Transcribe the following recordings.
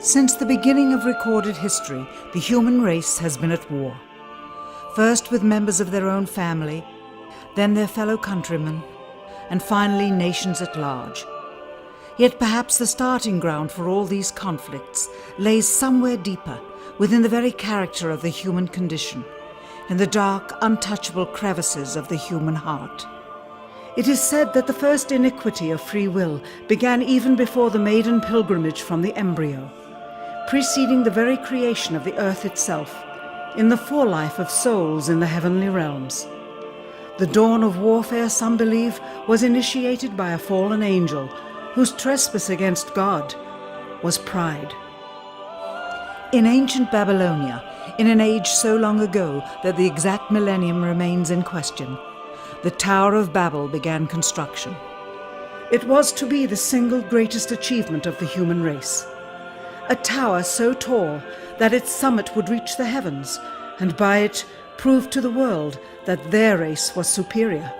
Since the beginning of recorded history, the human race has been at war. First with members of their own family, then their fellow countrymen, and finally nations at large. Yet perhaps the starting ground for all these conflicts lays somewhere deeper, within the very character of the human condition, in the dark, untouchable crevices of the human heart. It is said that the first iniquity of free will began even before the maiden pilgrimage from the embryo, preceding the very creation of the earth itself, in the forelife of souls in the heavenly realms. The dawn of warfare, some believe, was initiated by a fallen angel whose trespass against God was pride. In ancient Babylonia, in an age so long ago that the exact millennium remains in question, the Tower of Babel began construction. It was to be the single greatest achievement of the human race. A tower so tall that its summit would reach the heavens, and by it prove to the world that their race was superior.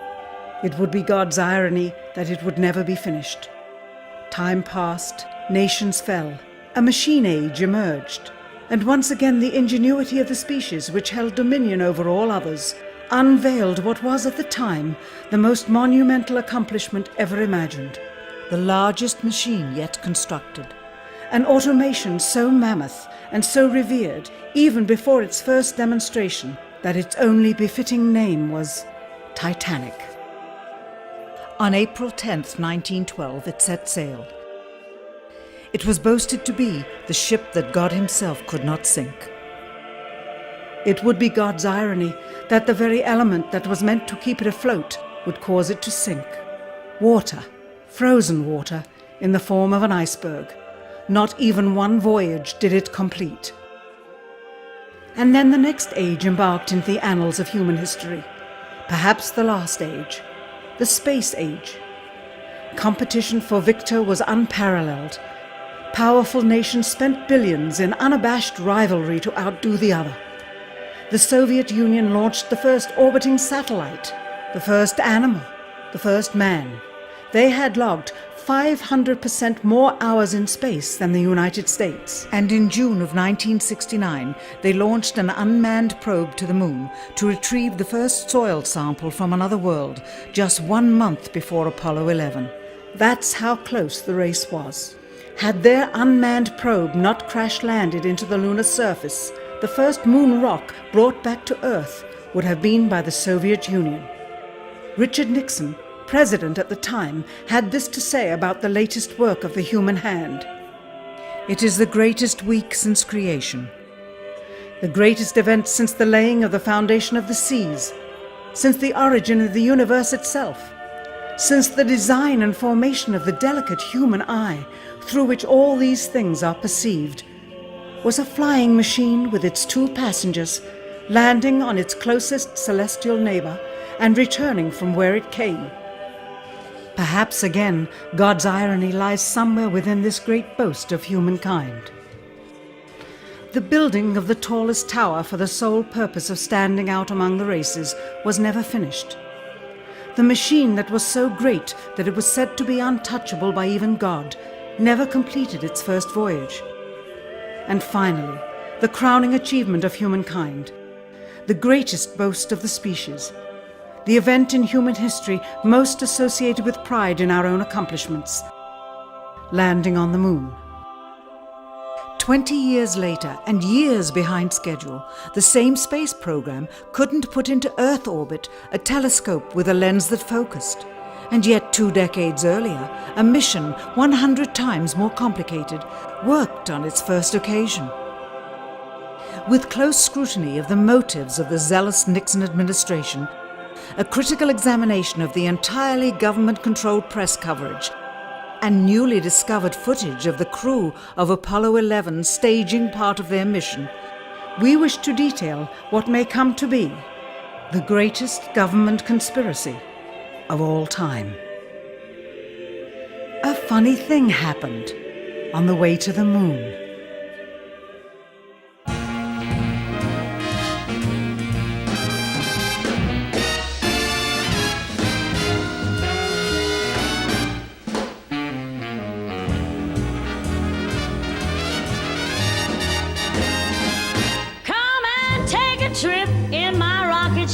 It would be God's irony that it would never be finished. Time passed, nations fell, a machine age emerged, and once again the ingenuity of the species which held dominion over all others unveiled what was at the time the most monumental accomplishment ever imagined, the largest machine yet constructed. An automation so mammoth and so revered, even before its first demonstration, that its only befitting name was Titanic. On April 10th, 1912, it set sail. It was boasted to be the ship that God himself could not sink. It would be God's irony that the very element that was meant to keep it afloat would cause it to sink. Water, frozen water, in the form of an iceberg. Not even one voyage did it complete. And then the next age embarked into the annals of human history, perhaps the last age, the space age. Competition for victor was unparalleled. Powerful nations spent billions in unabashed rivalry to outdo the other. The Soviet Union launched the first orbiting satellite, the first animal, the first man. They had logged 500% more hours in space than the United States. And in June of 1969, they launched an unmanned probe to the moon to retrieve the first soil sample from another world, just 1 month before Apollo 11. That's how close the race was. Had their unmanned probe not crash-landed into the lunar surface, the first moon rock brought back to Earth would have been by the Soviet Union. Richard Nixon, president at the time, had this to say about the latest work of the human hand. It is the greatest week since creation, the greatest event since the laying of the foundation of the seas, since the origin of the universe itself, since the design and formation of the delicate human eye through which all these things are perceived, was a flying machine with its 2 passengers landing on its closest celestial neighbor and returning from where it came. Perhaps again, God's irony lies somewhere within this great boast of humankind. The building of the tallest tower for the sole purpose of standing out among the races was never finished. The machine that was so great that it was said to be untouchable by even God never completed its first voyage. And finally, the crowning achievement of humankind, the greatest boast of the species, the event in human history most associated with pride in our own accomplishments, landing on the moon. 20 years later, and years behind schedule, the same space program couldn't put into Earth orbit a telescope with a lens that focused. And yet 2 decades earlier, a mission 100 times more complicated worked on its first occasion. With close scrutiny of the motives of the zealous Nixon administration, a critical examination of the entirely government-controlled press coverage, and newly discovered footage of the crew of Apollo 11 staging part of their mission, we wish to detail what may come to be the greatest government conspiracy of all time. A funny thing happened on the way to the moon.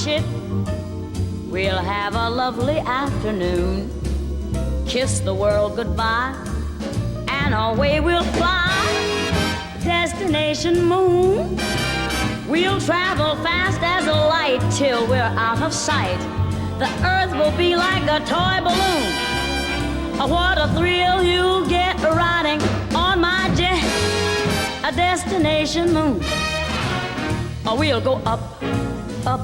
ship. We'll have a lovely afternoon, kiss the world goodbye, and away we'll fly. Destination moon. We'll travel fast as a light till we're out of sight. The earth will be like a toy balloon. Oh, what a thrill you'll get riding on my jet. A destination moon. Oh, we'll go up, up,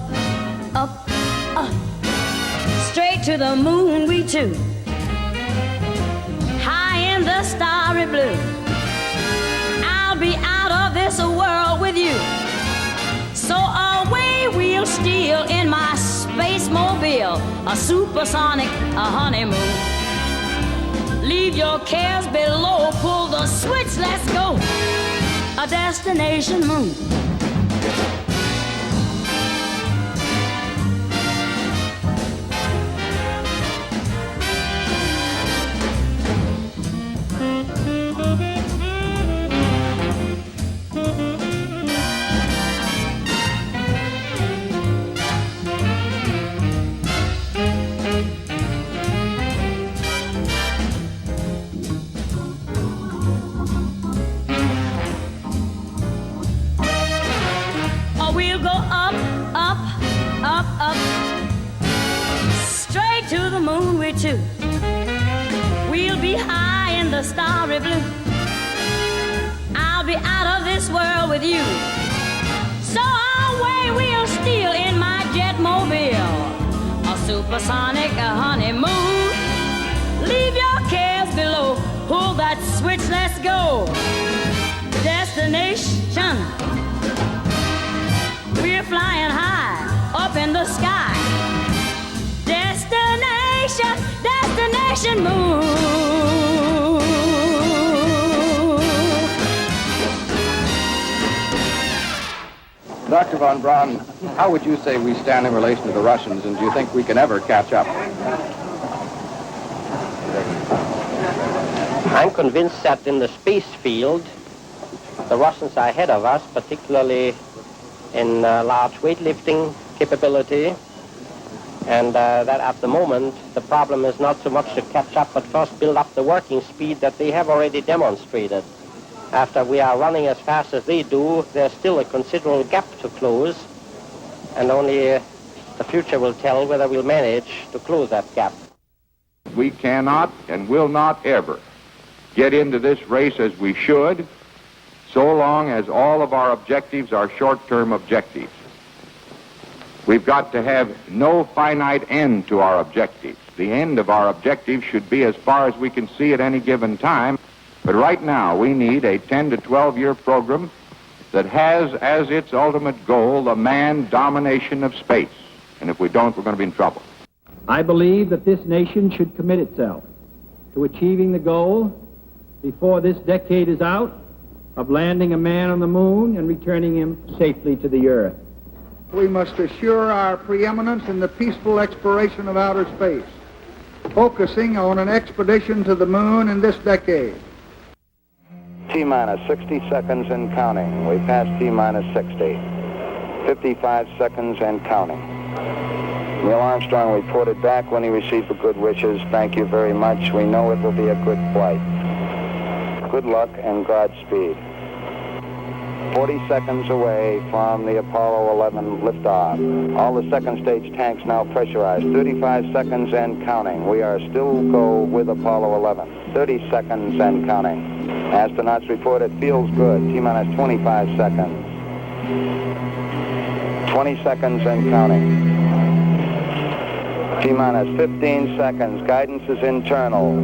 up, up, straight to the moon we two. High in the starry blue. I'll be out of this world with you. So away we'll steal in my space mobile, a supersonic, a honeymoon. Leave your cares below, pull the switch, let's go. A destination moon. Too. We'll be high in the starry blue. I'll be out of this world with you. So away we'll steal in my jetmobile, a supersonic, a honeymoon. Leave your cares below, pull that switch, let's go. Destination. We're flying high up in the sky. Destination moon. Dr. von Braun, how would you say we stand in relation to the Russians, and do you think we can ever catch up? I'm convinced that in the space field, the Russians are ahead of us, particularly in large weightlifting capability. And that at the moment, the problem is not so much to catch up, but first build up the working speed that they have already demonstrated. After we are running as fast as they do, there's still a considerable gap to close, and only the future will tell whether we'll manage to close that gap. We cannot and will not ever get into this race as we should, so long as all of our objectives are short-term objectives. We've got to have no finite end to our objectives. The end of our objectives should be as far as we can see at any given time. But right now, we need a 10 to 12-year program that has as its ultimate goal the manned domination of space. And if we don't, we're going to be in trouble. I believe that this nation should commit itself to achieving the goal before this decade is out of landing a man on the moon and returning him safely to the earth. We must assure our preeminence in the peaceful exploration of outer space, focusing on an expedition to the moon in this decade. T-minus 60 seconds and counting. We passed T-minus 60. 55 seconds and counting. Neil Armstrong reported back when he received the good wishes. Thank you very much. We know it will be a good flight. Good luck and Godspeed. 40 seconds away from the Apollo 11 liftoff. All the second stage tanks now pressurized. 35 seconds and counting. We are still go with Apollo 11. 30 seconds and counting. Astronauts report it feels good. T-minus 25 seconds. 20 seconds and counting. T-minus 15 seconds. Guidance is internal.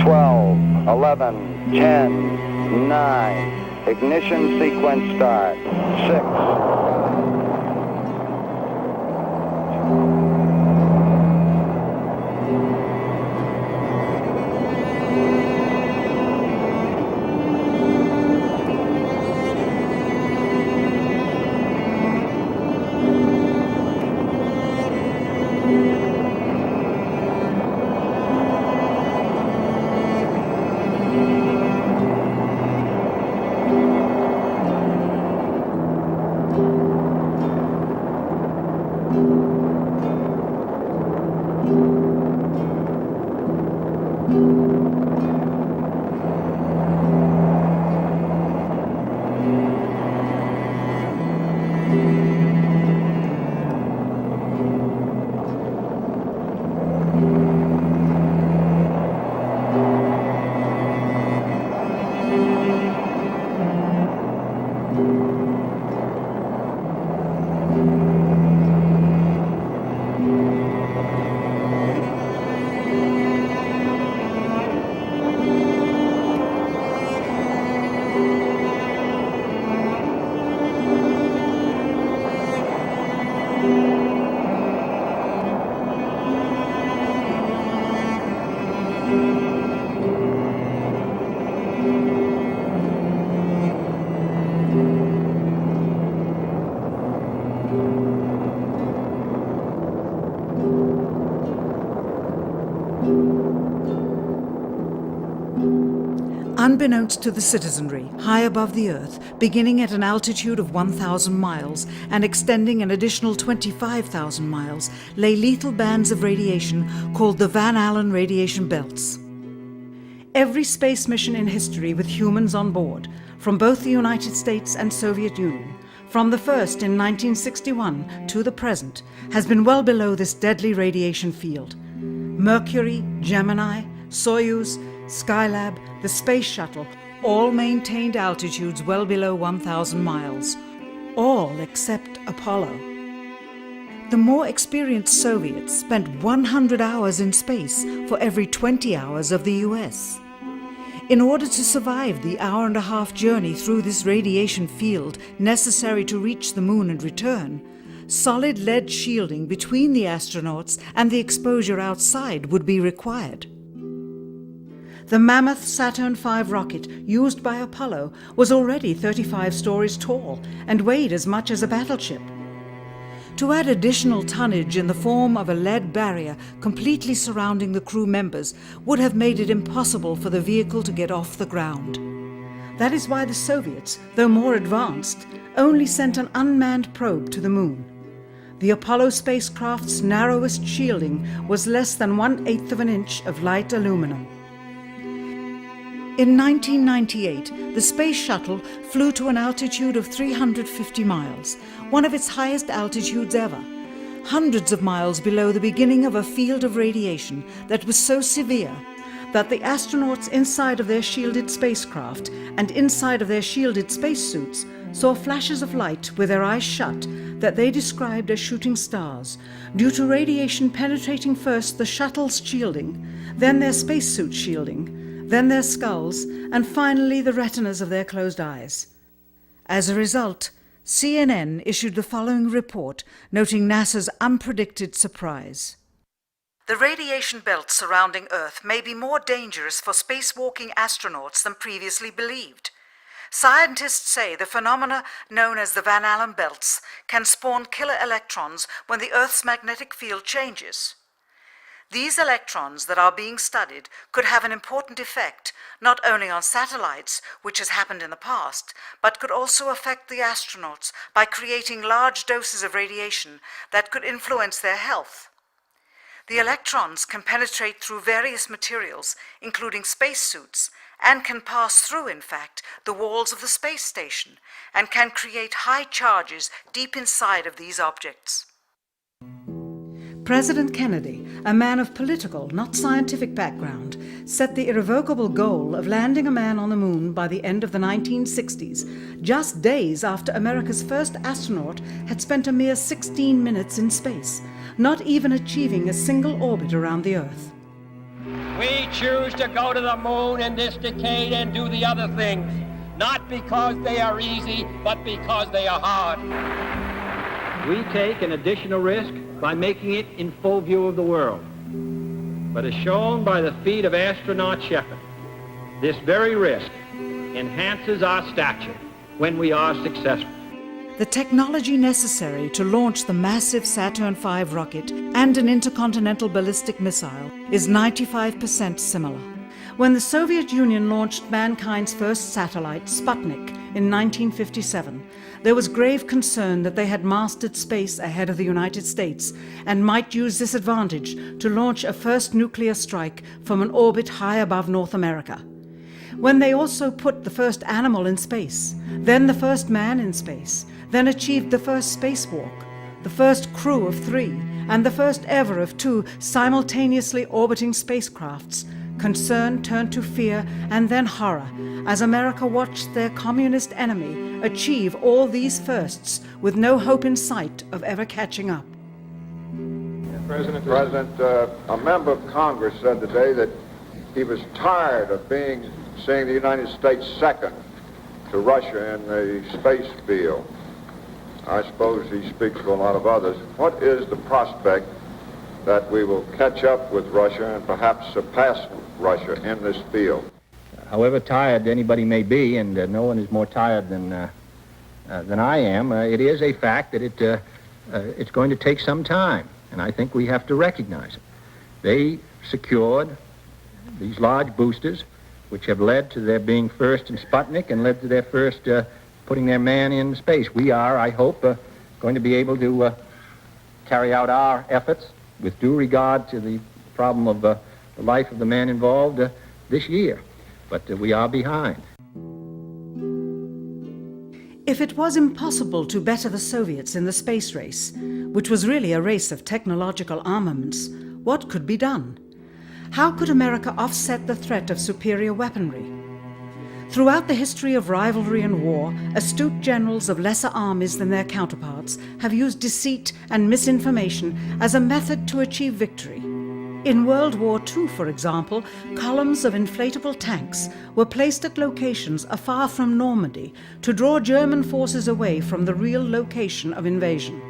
12, 11, 10, 9. Ignition sequence start. 6. Unbeknownst to the citizenry, high above the Earth, beginning at an altitude of 1,000 miles and extending an additional 25,000 miles, lay lethal bands of radiation called the Van Allen radiation belts. Every space mission in history with humans on board, from both the United States and Soviet Union, from the first in 1961 to the present, has been well below this deadly radiation field. Mercury, Gemini, Soyuz, Skylab, the Space Shuttle, all maintained altitudes well below 1,000 miles. All except Apollo. The more experienced Soviets spent 100 hours in space for every 20 hours of the US. In order to survive the hour-and-a-half journey through this radiation field necessary to reach the moon and return, solid lead shielding between the astronauts and the exposure outside would be required. The mammoth Saturn V rocket used by Apollo was already 35 stories tall and weighed as much as a battleship. To add additional tonnage in the form of a lead barrier completely surrounding the crew members would have made it impossible for the vehicle to get off the ground. That is why the Soviets, though more advanced, only sent an unmanned probe to the moon. The Apollo spacecraft's narrowest shielding was less than 1/8 of an inch of light aluminum. In 1998, the Space Shuttle flew to an altitude of 350 miles, one of its highest altitudes ever, hundreds of miles below the beginning of a field of radiation that was so severe that the astronauts inside of their shielded spacecraft and inside of their shielded spacesuits saw flashes of light with their eyes shut that they described as shooting stars, due to radiation penetrating first the shuttle's shielding, then their spacesuit shielding, then their skulls, and finally the retinas of their closed eyes. As a result, CNN issued the following report noting NASA's unpredicted surprise. The radiation belt surrounding Earth may be more dangerous for spacewalking astronauts than previously believed. Scientists say the phenomena known as the Van Allen belts can spawn killer electrons when the Earth's magnetic field changes. These electrons that are being studied could have an important effect, not only on satellites, which has happened in the past, but could also affect the astronauts by creating large doses of radiation that could influence their health. The electrons can penetrate through various materials, including spacesuits, and can pass through, in fact, the walls of the space station, and can create high charges deep inside of these objects. President Kennedy, a man of political, not scientific background, set the irrevocable goal of landing a man on the moon by the end of the 1960s, just days after America's first astronaut had spent a mere 16 minutes in space, not even achieving a single orbit around the Earth. We choose to go to the moon in this decade and do the other things, not because they are easy, but because they are hard. We take an additional risk by making it in full view of the world. But as shown by the feat of astronaut Shepard, this very risk enhances our stature when we are successful. The technology necessary to launch the massive Saturn V rocket and an intercontinental ballistic missile is 95% similar. When the Soviet Union launched mankind's first satellite, Sputnik, in 1957, there was grave concern that they had mastered space ahead of the United States and might use this advantage to launch a first nuclear strike from an orbit high above North America. When they also put the first animal in space, then the first man in space, then achieved the first spacewalk, the first crew of 3, and the first ever of 2 simultaneously orbiting spacecrafts, concern turned to fear and then horror as America watched their communist enemy achieve all these firsts with no hope in sight of ever catching up. President, a member of Congress said today that he was tired of seeing the United States second to Russia in the space field. I suppose he speaks for a lot of others. What is the prospect that we will catch up with Russia and perhaps surpass Russia in this field? However tired anybody may be, and no one is more tired than I am, it is a fact that it's going to take some time, and I think we have to recognize it. They secured these large boosters which have led to their being first in Sputnik and led to their first putting their man in space. We are, I hope, going to be able to carry out our efforts with due regard to the problem of the life of the man involved this year. But we are behind. If it was impossible to better the Soviets in the space race, which was really a race of technological armaments, what could be done? How could America offset the threat of superior weaponry? Throughout the history of rivalry and war, astute generals of lesser armies than their counterparts have used deceit and misinformation as a method to achieve victory. In World War II, for example, columns of inflatable tanks were placed at locations afar from Normandy to draw German forces away from the real location of invasion.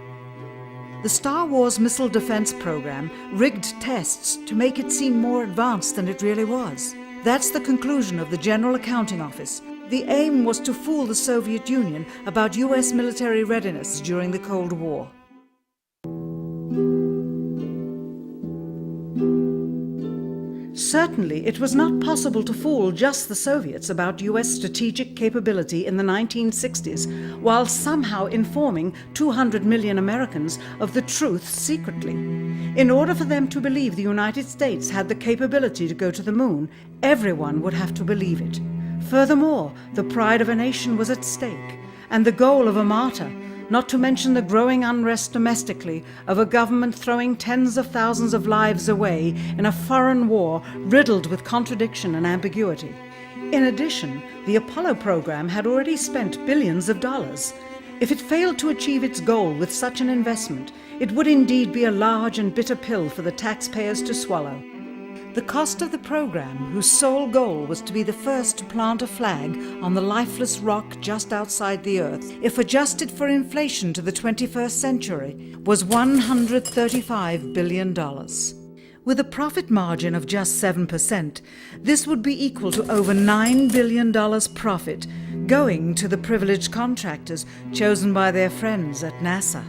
The Star Wars missile defense program rigged tests to make it seem more advanced than it really was. That's the conclusion of the General Accounting Office. The aim was to fool the Soviet Union about US military readiness during the Cold War. Certainly, it was not possible to fool just the Soviets about US strategic capability in the 1960s, while somehow informing 200 million Americans of the truth secretly. In order for them to believe the United States had the capability to go to the moon, everyone would have to believe it. Furthermore, the pride of a nation was at stake, and the goal of a martyr, not to mention the growing unrest domestically of a government throwing tens of thousands of lives away in a foreign war riddled with contradiction and ambiguity. In addition, the Apollo program had already spent billions of dollars. If it failed to achieve its goal with such an investment, it would indeed be a large and bitter pill for the taxpayers to swallow. The cost of the program, whose sole goal was to be the first to plant a flag on the lifeless rock just outside the Earth, if adjusted for inflation to the 21st century, was $135 billion. With a profit margin of just 7%, this would be equal to over $9 billion profit going to the privileged contractors chosen by their friends at NASA.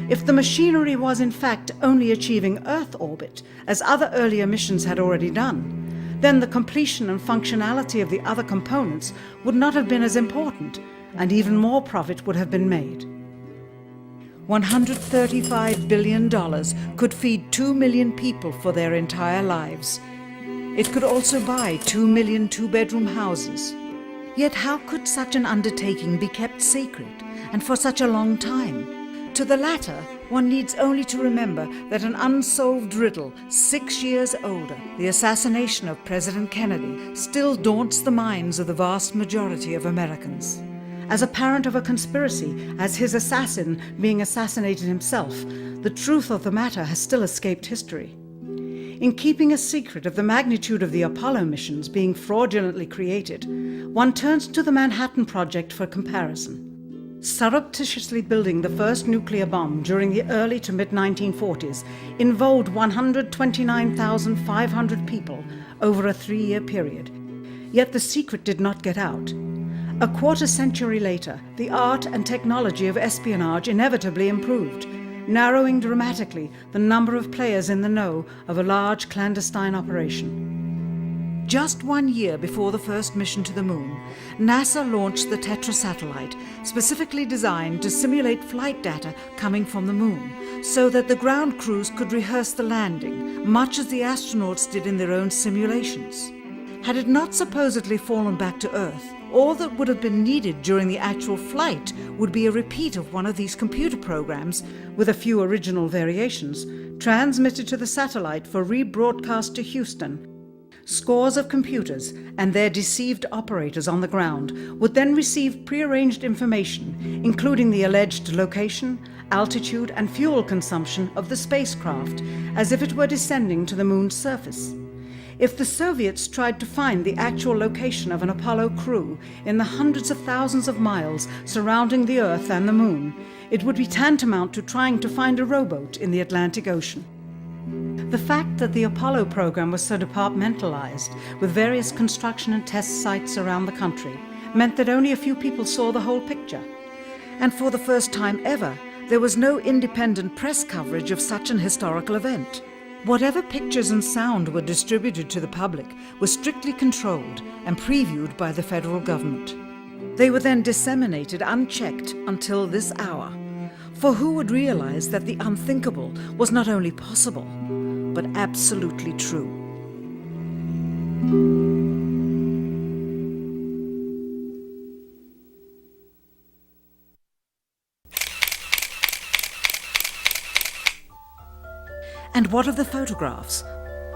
If the machinery was in fact only achieving Earth orbit, as other earlier missions had already done, then the completion and functionality of the other components would not have been as important, and even more profit would have been made. $135 billion could feed 2 million people for their entire lives. It could also buy 2 million two-bedroom houses. Yet how could such an undertaking be kept sacred, and for such a long time? To the latter, one needs only to remember that an unsolved riddle, 6 years older, the assassination of President Kennedy, still daunts the minds of the vast majority of Americans. As a parent of a conspiracy, as his assassin being assassinated himself, the truth of the matter has still escaped history. In keeping a secret of the magnitude of the Apollo missions being fraudulently created, one turns to the Manhattan Project for comparison. Surreptitiously building the first nuclear bomb during the early to mid-1940s involved 129,500 people over a 3-year period. Yet the secret did not get out. A quarter century later, the art and technology of espionage inevitably improved, narrowing dramatically the number of players in the know of a large clandestine operation. Just 1 year before the first mission to the moon, NASA launched the Tetra satellite, specifically designed to simulate flight data coming from the moon, so that the ground crews could rehearse the landing, much as the astronauts did in their own simulations. Had it not supposedly fallen back to Earth, all that would have been needed during the actual flight would be a repeat of one of these computer programs, with a few original variations, transmitted to the satellite for rebroadcast to Houston. Scores of computers and their deceived operators on the ground would then receive prearranged information, including the alleged location, altitude, and fuel consumption of the spacecraft, as if it were descending to the moon's surface. If the Soviets tried to find the actual location of an Apollo crew in the hundreds of thousands of miles surrounding the Earth and the moon, it would be tantamount to trying to find a rowboat in the Atlantic Ocean. The fact that the Apollo program was so departmentalized, with various construction and test sites around the country, meant that only a few people saw the whole picture. And for the first time ever, there was no independent press coverage of such an historical event. Whatever pictures and sound were distributed to the public were strictly controlled and previewed by the federal government. They were then disseminated unchecked until this hour. For who would realize that the unthinkable was not only possible, but absolutely true? And what of the photographs?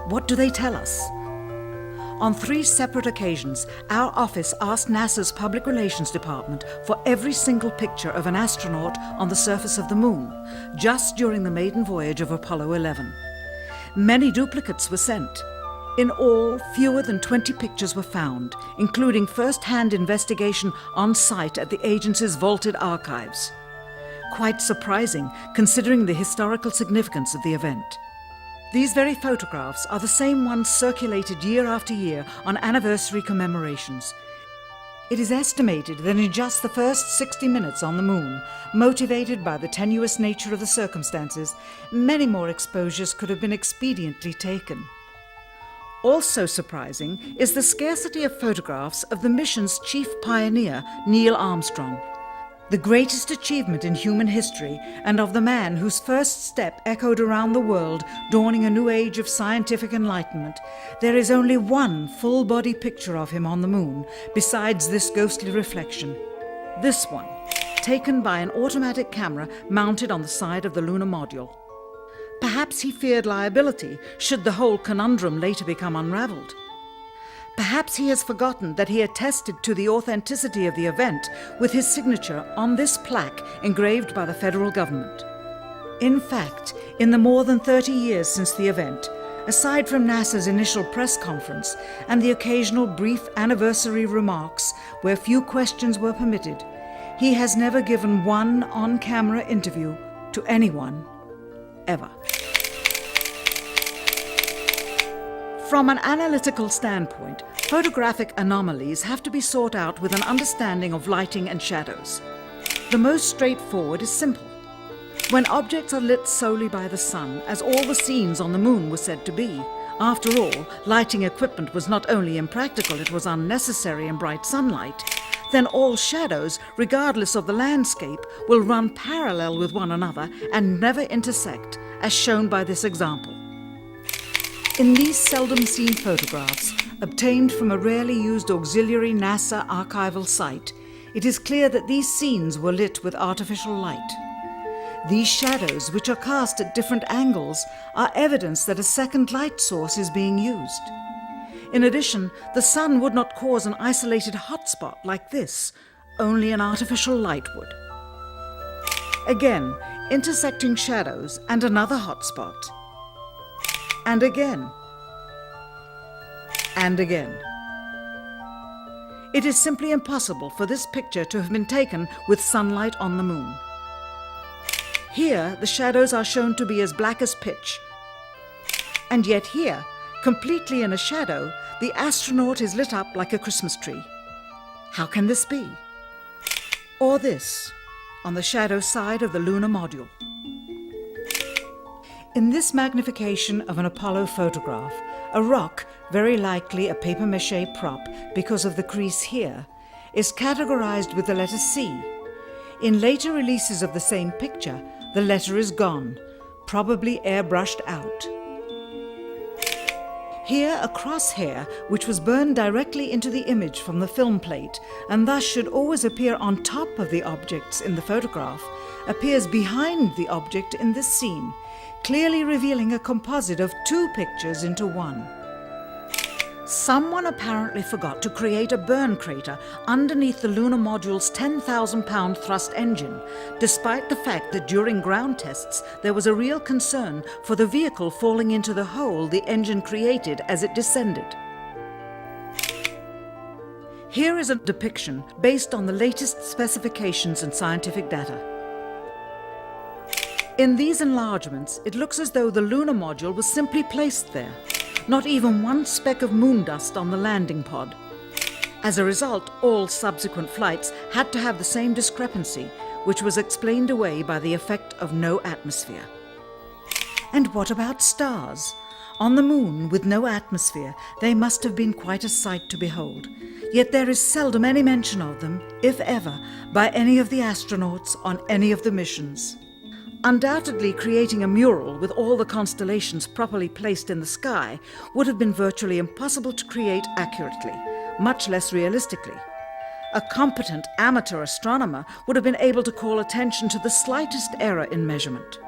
What do they tell us? On 3 separate occasions, our office asked NASA's Public Relations Department for every single picture of an astronaut on the surface of the Moon, just during the maiden voyage of Apollo 11. Many duplicates were sent. In all, fewer than 20 pictures were found, including first-hand investigation on site at the agency's vaulted archives. Quite surprising, considering the historical significance of the event. These very photographs are the same ones circulated year after year on anniversary commemorations. It is estimated that in just the first 60 minutes on the Moon, motivated by the tenuous nature of the circumstances, many more exposures could have been expediently taken. Also surprising is the scarcity of photographs of the mission's chief pioneer, Neil Armstrong. The greatest achievement in human history, and of the man whose first step echoed around the world, dawning a new age of scientific enlightenment, there is only one full-body picture of him on the Moon, besides this ghostly reflection. This one, taken by an automatic camera mounted on the side of the lunar module. Perhaps he feared liability should the whole conundrum later become unraveled. Perhaps he has forgotten that he attested to the authenticity of the event with his signature on this plaque engraved by the federal government. In fact, in the more than 30 years since the event, aside from NASA's initial press conference and the occasional brief anniversary remarks where few questions were permitted, he has never given one on-camera interview to anyone, ever. From an analytical standpoint, photographic anomalies have to be sought out with an understanding of lighting and shadows. The most straightforward is simple. When objects are lit solely by the sun, as all the scenes on the Moon were said to be, after all, lighting equipment was not only impractical, it was unnecessary in bright sunlight, then all shadows, regardless of the landscape, will run parallel with one another and never intersect, as shown by this example. In these seldom-seen photographs, obtained from a rarely used auxiliary NASA archival site, it is clear that these scenes were lit with artificial light. These shadows, which are cast at different angles, are evidence that a second light source is being used. In addition, the sun would not cause an isolated hotspot like this, only an artificial light would. Again, intersecting shadows and another hotspot. And again. And again. It is simply impossible for this picture to have been taken with sunlight on the Moon. Here, the shadows are shown to be as black as pitch. And yet here, completely in a shadow, the astronaut is lit up like a Christmas tree. How can this be? Or this, on the shadow side of the lunar module. In this magnification of an Apollo photograph, a rock, very likely a papier-mâché prop because of the crease here, is categorized with the letter C. In later releases of the same picture, the letter is gone, probably airbrushed out. Here, a crosshair, which was burned directly into the image from the film plate, and thus should always appear on top of the objects in the photograph, appears behind the object in this scene, clearly revealing a composite of two pictures into one. Someone apparently forgot to create a burn crater underneath the lunar module's 10,000-pound thrust engine, despite the fact that during ground tests there was a real concern for the vehicle falling into the hole the engine created as it descended. Here is a depiction based on the latest specifications and scientific data. In these enlargements, it looks as though the lunar module was simply placed there. Not even one speck of moon dust on the landing pod. As a result, all subsequent flights had to have the same discrepancy, which was explained away by the effect of no atmosphere. And what about stars? On the moon, with no atmosphere, they must have been quite a sight to behold. Yet there is seldom any mention of them, if ever, by any of the astronauts on any of the missions. Undoubtedly, creating a mural with all the constellations properly placed in the sky would have been virtually impossible to create accurately, much less realistically. A competent amateur astronomer would have been able to call attention to the slightest error in measurement.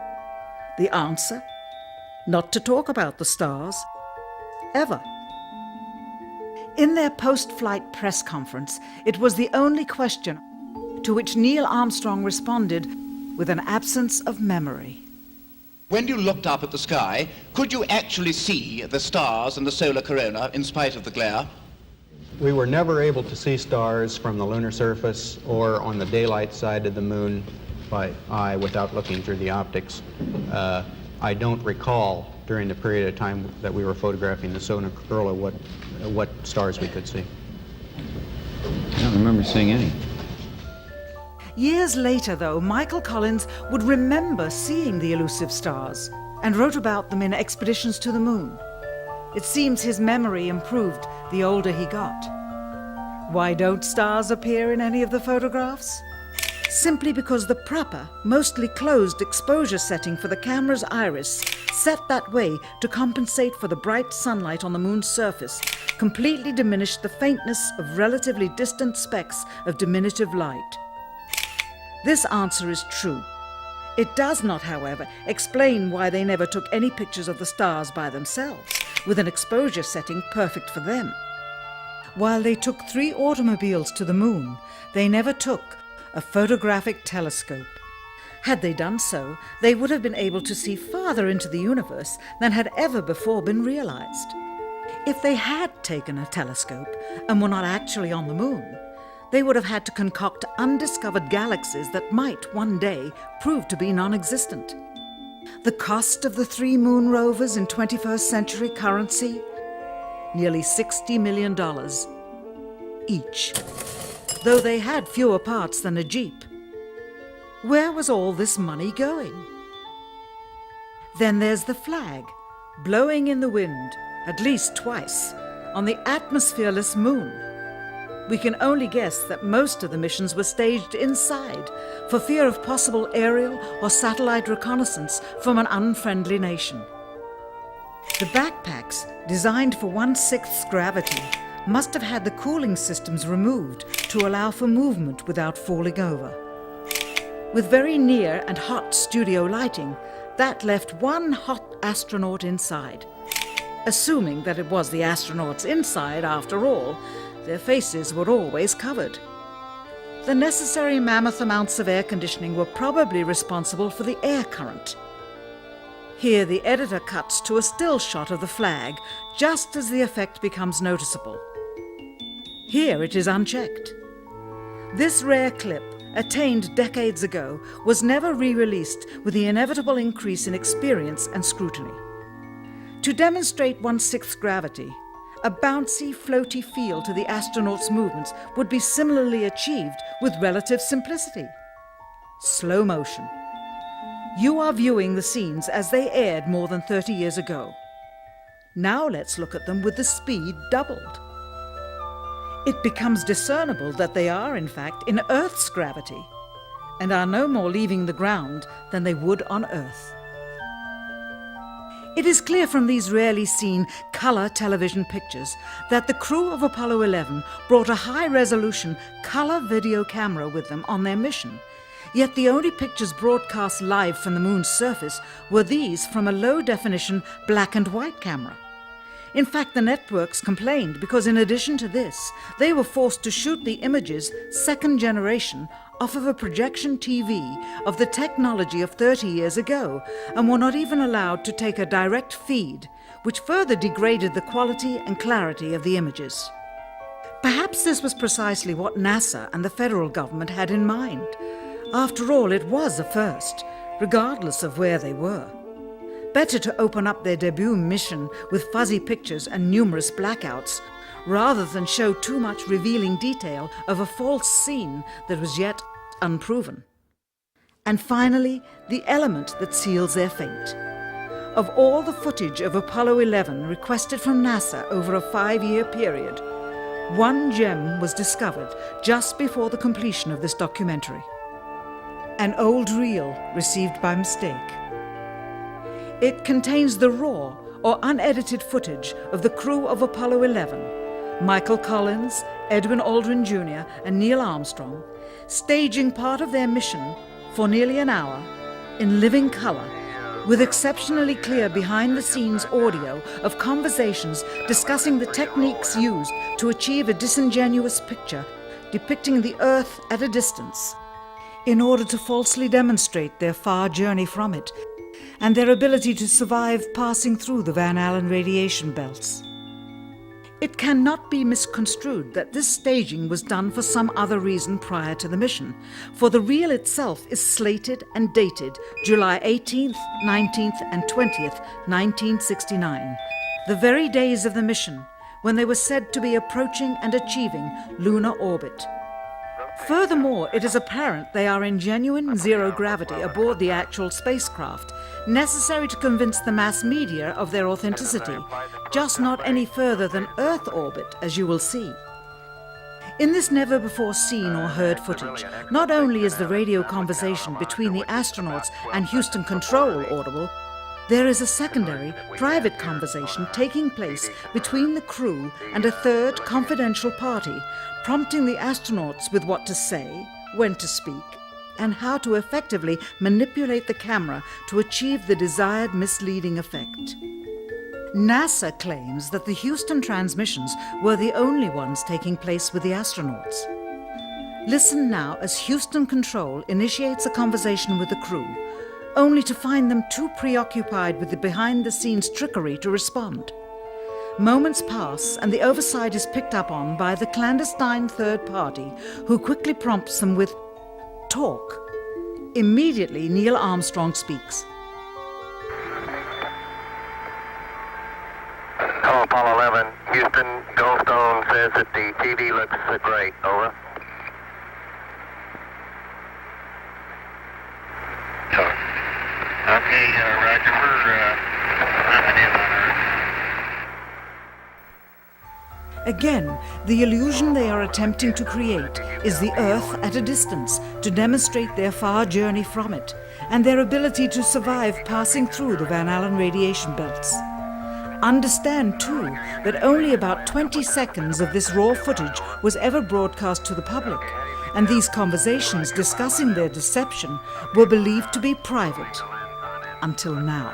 The answer? Not to talk about the stars. Ever. In their post-flight press conference, it was the only question to which Neil Armstrong responded with an absence of memory. When you looked up at the sky, could you actually see the stars and the solar corona in spite of the glare? We were never able to see stars from the lunar surface or on the daylight side of the moon by eye without looking through the optics. I don't recall during the period of time that we were photographing the solar corona what stars we could see. I don't remember seeing any. Years later, though, Michael Collins would remember seeing the elusive stars and wrote about them in Expeditions to the Moon. It seems his memory improved the older he got. Why don't stars appear in any of the photographs? Simply because the proper, mostly closed exposure setting for the camera's iris, set that way to compensate for the bright sunlight on the moon's surface, completely diminished the faintness of relatively distant specks of diminutive light. This answer is true. It does not, however, explain why they never took any pictures of the stars by themselves, with an exposure setting perfect for them. While they took 3 automobiles to the moon, they never took a photographic telescope. Had they done so, they would have been able to see farther into the universe than had ever before been realized. If they had taken a telescope and were not actually on the moon, they would have had to concoct undiscovered galaxies that might one day prove to be non-existent. The cost of the 3 moon rovers in 21st century currency? Nearly $60 million each, though they had fewer parts than a Jeep. Where was all this money going? Then there's the flag, blowing in the wind, at least twice, on the atmosphereless moon. We can only guess that most of the missions were staged inside for fear of possible aerial or satellite reconnaissance from an unfriendly nation. The backpacks, designed for 1/6 gravity, must have had the cooling systems removed to allow for movement without falling over. With very near and hot studio lighting, that left one hot astronaut inside. Assuming that it was the astronauts inside, after all, their faces were always covered. The necessary mammoth amounts of air conditioning were probably responsible for the air current. Here the editor cuts to a still shot of the flag, just as the effect becomes noticeable. Here it is unchecked. This rare clip, attained decades ago, was never re-released with the inevitable increase in experience and scrutiny. To demonstrate 1/6 gravity, a bouncy, floaty feel to the astronauts' movements would be similarly achieved with relative simplicity. Slow motion. You are viewing the scenes as they aired more than 30 years ago. Now let's look at them with the speed doubled. It becomes discernible that they are, in fact, in Earth's gravity, and are no more leaving the ground than they would on Earth. It is clear from these rarely seen color television pictures that the crew of Apollo 11 brought a high-resolution color video camera with them on their mission, yet the only pictures broadcast live from the moon's surface were these from a low-definition black and white camera. In fact, the networks complained because in addition to this, they were forced to shoot the images, second generation, off of a projection TV of the technology of 30 years ago, and were not even allowed to take a direct feed, which further degraded the quality and clarity of the images. Perhaps this was precisely what NASA and the federal government had in mind. After all, it was a first, regardless of where they were. Better to open up their debut mission with fuzzy pictures and numerous blackouts, rather than show too much revealing detail of a false scene that was yet unproven. And finally, the element that seals their fate. of all the footage of Apollo 11 requested from NASA over a 5-year period, one gem was discovered just before the completion of this documentary. An old reel received by mistake. It contains the raw or unedited footage of the crew of Apollo 11, Michael Collins, Edwin Aldrin Jr. and Neil Armstrong, staging part of their mission for nearly an hour in living color, with exceptionally clear behind-the-scenes audio of conversations discussing the techniques used to achieve a disingenuous picture depicting the Earth at a distance, in order to falsely demonstrate their far journey from it and their ability to survive passing through the Van Allen radiation belts. It cannot be misconstrued that this staging was done for some other reason prior to the mission, for the reel itself is slated and dated July 18th, 19th and 20th, 1969, the very days of the mission when they were said to be approaching and achieving lunar orbit. Furthermore, it is apparent they are in genuine zero gravity aboard the actual spacecraft, necessary to convince the mass media of their authenticity, just not any further than Earth orbit, as you will see. In this never-before-seen or heard footage, not only is the radio conversation between the astronauts and Houston Control audible, there is a secondary, private conversation taking place between the crew and a third confidential party, prompting the astronauts with what to say, when to speak, and how to effectively manipulate the camera to achieve the desired misleading effect. NASA claims that the Houston transmissions were the only ones taking place with the astronauts. Listen now as Houston Control initiates a conversation with the crew, only to find them too preoccupied with the behind-the-scenes trickery to respond. Moments pass and the oversight is picked up on by the clandestine third party, who quickly prompts them with talk. Immediately, Neil Armstrong speaks. Hello, Apollo 11. Houston, Goldstone says that the TV looks great. Over. Okay, Roger. We're coming in on Earth. Again, the illusion they are attempting to create is the Earth at a distance to demonstrate their far journey from it and their ability to survive passing through the Van Allen radiation belts. Understand, too, that only about 20 seconds of this raw footage was ever broadcast to the public, and these conversations discussing their deception were believed to be private. Until now.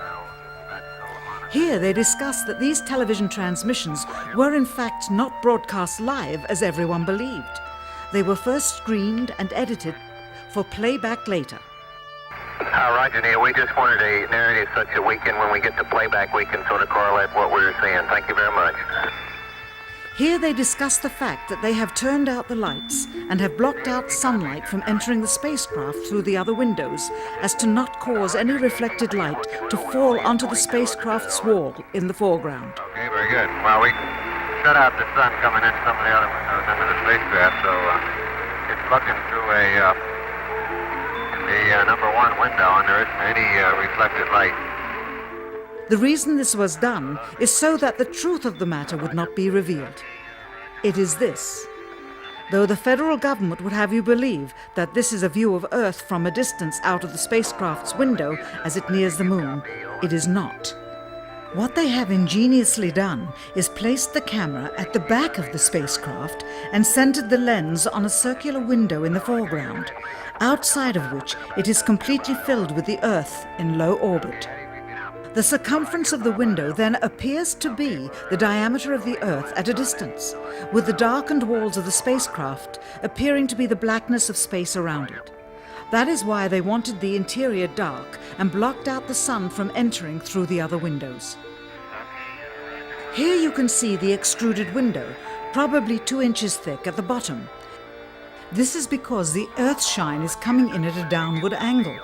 Here they discuss that these television transmissions were in fact not broadcast live as everyone believed. They were first screened and edited for playback later. Roger, Neil. We just wanted a narrative such that we can, when we get to playback, we can sort of correlate what we were seeing. Thank you very much. Here they discuss the fact that they have turned out the lights and have blocked out sunlight from entering the spacecraft through the other windows, as to not cause any reflected light to fall onto the spacecraft's wall in the foreground. Okay, very good. Well, we shut out the sun coming in some of the other windows into the spacecraft, so it's looking through the number one window, and there isn't any reflected light. The reason this was done is so that the truth of the matter would not be revealed. It is this. Though the federal government would have you believe that this is a view of Earth from a distance out of the spacecraft's window as it nears the moon, it is not. What they have ingeniously done is placed the camera at the back of the spacecraft and centered the lens on a circular window in the foreground, outside of which it is completely filled with the Earth in low orbit. The circumference of the window then appears to be the diameter of the Earth at a distance, with the darkened walls of the spacecraft appearing to be the blackness of space around it. That is why they wanted the interior dark and blocked out the sun from entering through the other windows. Here you can see the extruded window, probably 2 inches thick at the bottom. This is because the Earth's shine is coming in at a downward angle.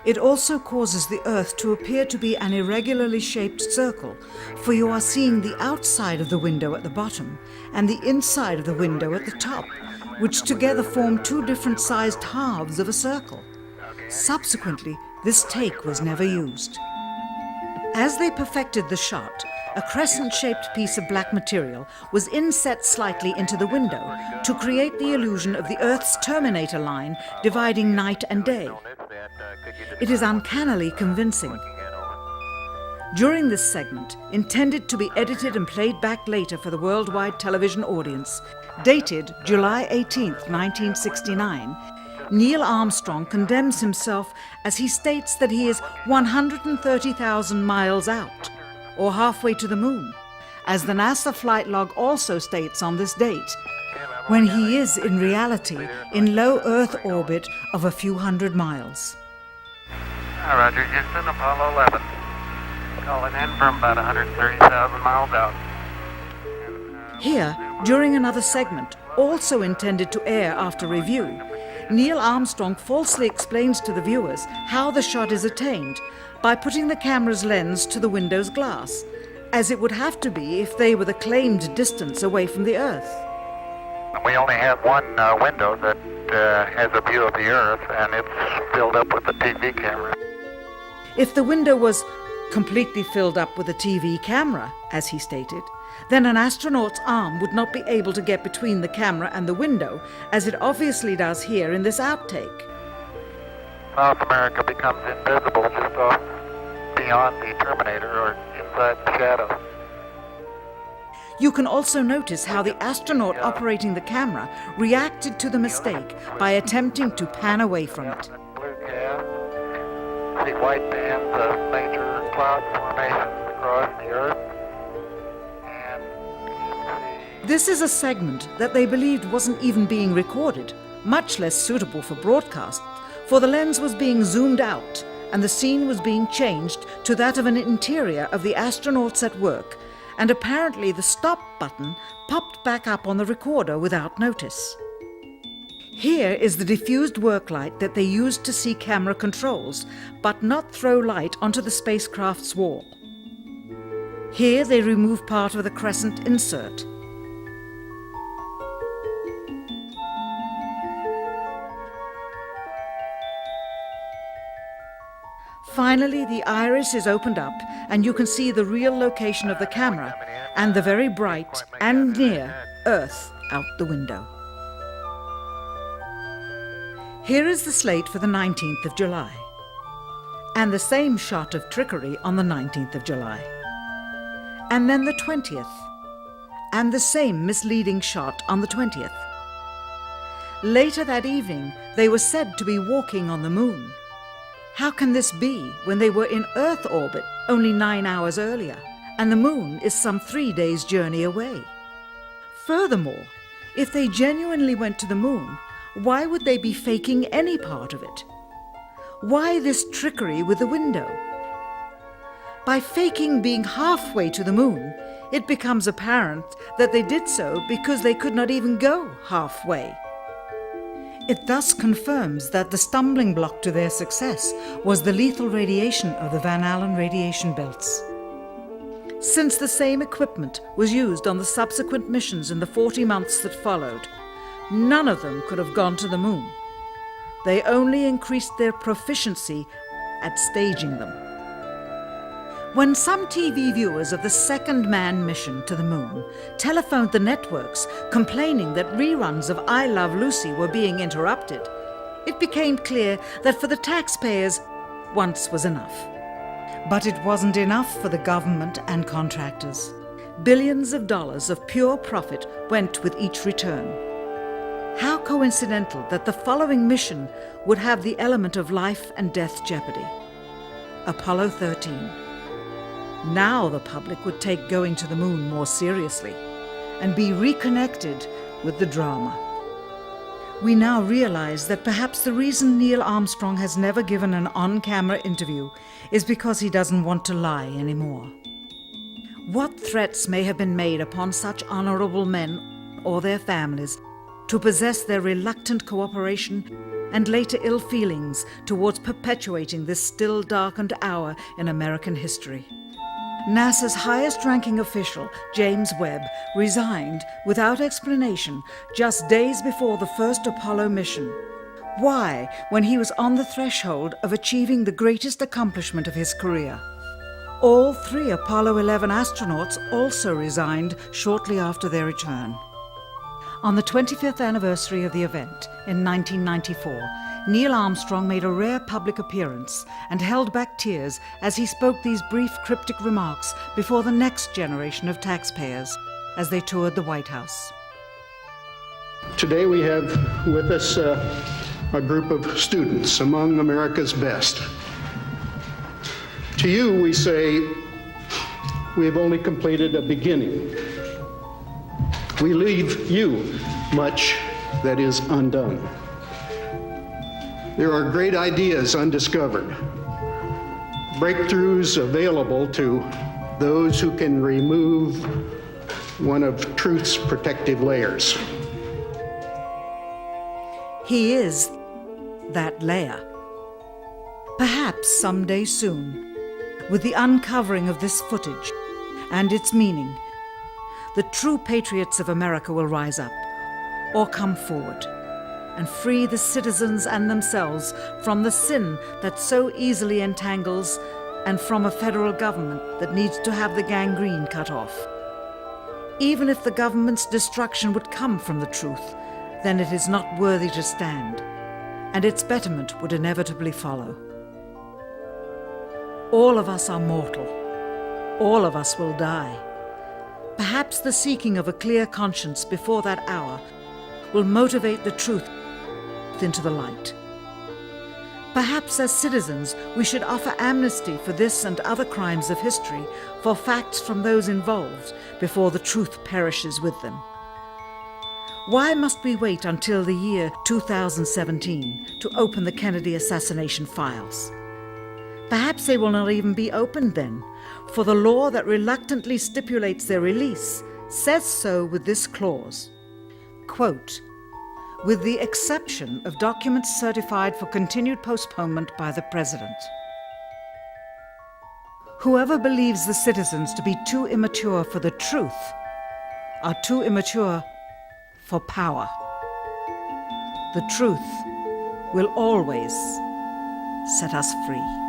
It also causes the Earth to appear to be an irregularly shaped circle, for you are seeing the outside of the window at the bottom and the inside of the window at the top, which together form 2 different sized halves of a circle. Subsequently, this take was never used. As they perfected the shot, a crescent-shaped piece of black material was inset slightly into the window to create the illusion of the Earth's terminator line dividing night and day. It is uncannily convincing. During this segment, intended to be edited and played back later for the worldwide television audience, dated July 18, 1969, Neil Armstrong condemns himself as he states that he is 130,000 miles out, or halfway to the moon, as the NASA flight log also states on this date, when he is in reality in low Earth orbit of a few hundred miles. Roger, Houston, Apollo 11. Calling in from about 130,000 miles out. Here, during another segment, also intended to air after review, Neil Armstrong falsely explains to the viewers how the shot is attained by putting the camera's lens to the window's glass, as it would have to be if they were the claimed distance away from the Earth. We only have one window that has a view of the Earth, and it's filled up with a TV camera. If the window was completely filled up with a TV camera, as he stated, then an astronaut's arm would not be able to get between the camera and the window, as it obviously does here in this outtake. South America becomes invisible just off beyond the terminator or inside the shadow. You can also notice how the astronaut operating the camera reacted to the mistake by attempting to pan away from it. Blue cast, see white bands of major cloud formations across the Earth. This is a segment that they believed wasn't even being recorded, much less suitable for broadcast, for the lens was being zoomed out and the scene was being changed to that of an interior of the astronauts at work, and apparently the stop button popped back up on the recorder without notice. Here is the diffused work light that they used to see camera controls, but not throw light onto the spacecraft's wall. Here they remove part of the crescent insert. Finally, the iris is opened up and you can see the real location of the camera and the very bright and near Earth out the window. Here is the slate for the 19th of July, and the same shot of trickery on the 19th of July, and then the 20th, and the same misleading shot on the 20th. Later that evening, they were said to be walking on the moon. How can this be when they were in Earth orbit only 9 hours earlier, and the moon is some 3 days' journey away? Furthermore, if they genuinely went to the moon, why would they be faking any part of it? Why this trickery with the window? By faking being halfway to the moon, it becomes apparent that they did so because they could not even go halfway. It thus confirms that the stumbling block to their success was the lethal radiation of the Van Allen radiation belts. Since the same equipment was used on the subsequent missions in the 40 months that followed, none of them could have gone to the moon. They only increased their proficiency at staging them. When some TV viewers of the second manned mission to the moon telephoned the networks complaining that reruns of I Love Lucy were being interrupted, it became clear that for the taxpayers, once was enough. But it wasn't enough for the government and contractors. Billions of dollars of pure profit went with each return. How coincidental that the following mission would have the element of life and death jeopardy. Apollo 13. Now the public would take going to the moon more seriously and be reconnected with the drama. We now realize that perhaps the reason Neil Armstrong has never given an on-camera interview is because he doesn't want to lie anymore. What threats may have been made upon such honorable men or their families to possess their reluctant cooperation and later ill feelings towards perpetuating this still darkened hour in American history. NASA's highest-ranking official, James Webb, resigned without explanation just days before the first Apollo mission. Why, when he was on the threshold of achieving the greatest accomplishment of his career? All 3 Apollo 11 astronauts also resigned shortly after their return. On the 25th anniversary of the event in 1994, Neil Armstrong made a rare public appearance and held back tears as he spoke these brief cryptic remarks before the next generation of taxpayers as they toured the White House. Today we have with us a group of students among America's best. To you we say, we have only completed a beginning. We leave you much that is undone. There are great ideas undiscovered, breakthroughs available to those who can remove one of truth's protective layers. He is that layer. Perhaps someday soon, with the uncovering of this footage and its meaning, the true patriots of America will rise up or come forward and free the citizens and themselves from the sin that so easily entangles and from a federal government that needs to have the gangrene cut off. Even if the government's destruction would come from the truth, then it is not worthy to stand, and its betterment would inevitably follow. All of us are mortal. All of us will die. Perhaps the seeking of a clear conscience before that hour will motivate the truth into the light. Perhaps as citizens we should offer amnesty for this and other crimes of history, for facts from those involved, before the truth perishes with them. Why must we wait until the year 2017 to open the Kennedy assassination files? Perhaps they will not even be opened then, for the law that reluctantly stipulates their release says so with this clause, quote, with the exception of documents certified for continued postponement by the President. Whoever believes the citizens to be too immature for the truth are too immature for power. The truth will always set us free.